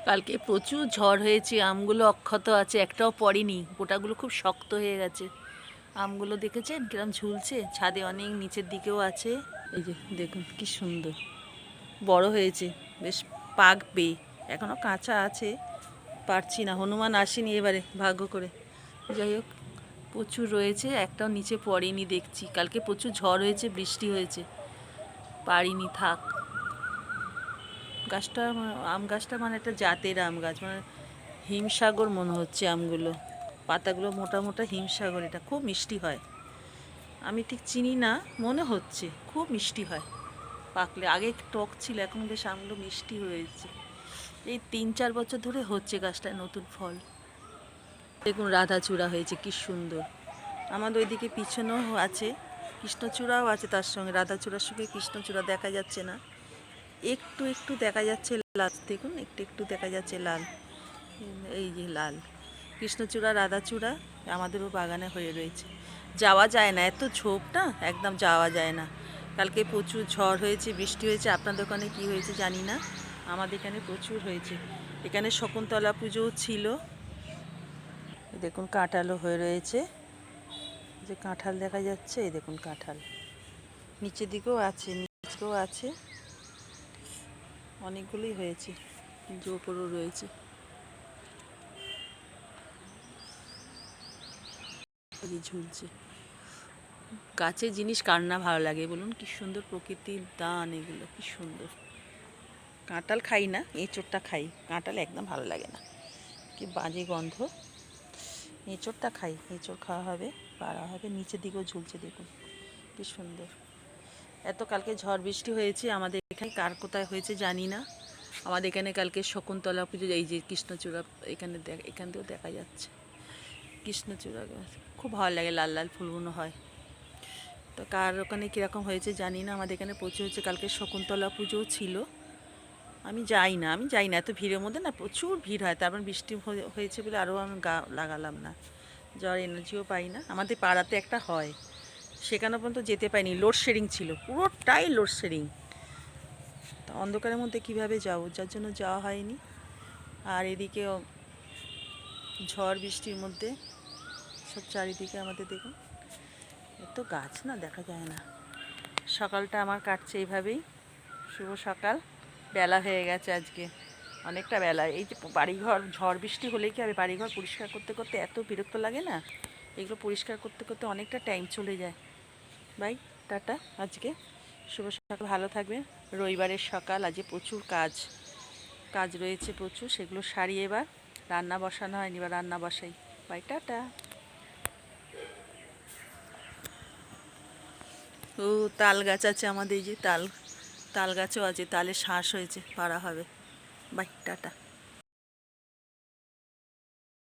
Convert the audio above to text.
কালকে প্রচুর ঝড় হয়েছে, আমগুলো অক্ষত আছে, একটাও পড়েনি, গোটাগুলো খুব শক্ত হয়ে গেছে। আমগুলো দেখেছেন কিরম ঝুলছে, ছাদে অনেক নিচের দিকেও আছে। এই যে দেখুন কি সুন্দর বড় হয়েছে, বেশ পাকবে, এখনো কাঁচা আছে, পারছি না, হনুমান আসেনি এবারে ভাগ্য করে। যাই হোক, প্রচুর রয়েছে, একটাও নিচে পড়েনি দেখছি। কালকে প্রচুর ঝড় হয়েছে, বৃষ্টি হয়েছে, পারিনি, থাক। গাছটা আম গাছটা মানে একটা জাতের আম গাছ, মানে হিমসাগর মনে হচ্ছে আমগুলো, পাতাগুলো মোটা মোটা হিমসাগর, এটা খুব মিষ্টি হয়। আমি ঠিক চিনি না, মনে হচ্ছে খুব মিষ্টি হয় পাকলে। আগে টক ছিল, এখন বেশ আমগুলো মিষ্টি হয়েছে। এই 3-4 বছর ধরে হচ্ছে গাছটায় নতুন ফল। দেখুন রাধাচূড়া হয়েছে কি সুন্দর। আমাদের ওইদিকে পিছনেও আছে, কৃষ্ণচূড়াও আছে, তার সঙ্গে রাধাচূড়ার সঙ্গে কৃষ্ণচূড়া দেখা যাচ্ছে না, একটু একটু দেখা যাচ্ছে লাল, দেখুন একটু একটু দেখা যাচ্ছে লাল, এই যে লাল কৃষ্ণচূড়া রাধাচূড়া আমাদেরও বাগানে হয়ে রয়েছে। যাওয়া যায় না, এত ঝোপ না, একদম যাওয়া যায় না। কালকে প্রচুর ঝড় হয়েছে, বৃষ্টি হয়েছে, আপনাদের ওখানে কী হয়েছে জানি না, আমাদের এখানে প্রচুর হয়েছে। এখানে শকুন্তলা পুজোও ছিল। দেখুন কাঁঠালও হয়ে রয়েছে, যে কাঁঠাল দেখা যাচ্ছে, এই দেখুন কাঁঠাল নিচের দিকেও আছে, নিচেও আছে, অনেকগুলোই হয়েছে, যে ওপরও রয়েছে। ঝুলছে, গাছের জিনিস কার না ভালো লাগে বলুন, কি সুন্দর প্রকৃতির দান এগুলো, কি সুন্দর। কাঁঠাল খাই না, এঁচোড়টা খাই, কাঁঠাল একদম ভালো লাগে না, কি বাজে গন্ধ। এঁচোড়টা খাই, এঁচোড় খাওয়া হবে, পাড়া হবে, নিচের দিকেও ঝুলছে, দেখুন কি সুন্দর। এত কালকে ঝড় বৃষ্টি হয়েছে আমাদের এখানে, কার কোথায় হয়েছে জানি না। আমাদের এখানে কালকে শকুন্তলা পুজো, এই যে কৃষ্ণচূড়া এখানে এখান থেকেও দেখা যাচ্ছে কৃষ্ণচূড়া গাছ, খুব ভালো লাগে, লাল লাল ফুলগুলো হয়। তো কার ওখানে কীরকম হয়েছে জানি না, আমাদের এখানে প্রচুর হয়েছে। কালকে শকুন্তলা পুজোও ছিল, আমি যাই না, এত ভিড়ের মধ্যে না, প্রচুর ভিড় হয়, তারপর বৃষ্টি হয়েছে বলে আরও আমি গা লাগালাম না, যাওয়ার এনার্জিও পাই না। আমাদের পাড়াতে একটা হয়, সেখানে পর্যন্ত যেতে পাইনি, লোডশেডিং ছিল, পুরোটাই লোডশেডিং। তা অন্ধকারের মধ্যে কিভাবে যাবো, যার জন্য যাওয়া হয়নি। আর এদিকে ঝড় বৃষ্টির মধ্যে সব চারিদিকে আমাদের দেখুন, এত গাছ না, দেখা যায় না। সকালটা আমার কাটছে এইভাবেই, শুভ সকাল। বেলা হয়ে গেছে আজকে, অনেকটা বেলা। এই যে বাড়িঘর ঝড় বৃষ্টি হলে কি হবে, বাড়িঘর পরিষ্কার করতে করতে এত বিরক্ত লাগে না, এগুলো পরিষ্কার করতে করতে অনেকটা টাইম চলে যায়। বাই, টাটা। আজকে শুভ সকাল, ভালো থাকবেন। রবিবারের সকাল, আজকে প্রচুর কাজ রয়েছে প্রচুর, সেগুলো সারি। এবার রান্না বসানো হয়নি, এবার রান্না বসাই। By, tata. ও তাল গাছ আছে আমাদের, এই যে তাল গাছও আছে, তালে শ্বাস হয়েছে, পাড়া হবে। Bye, tata.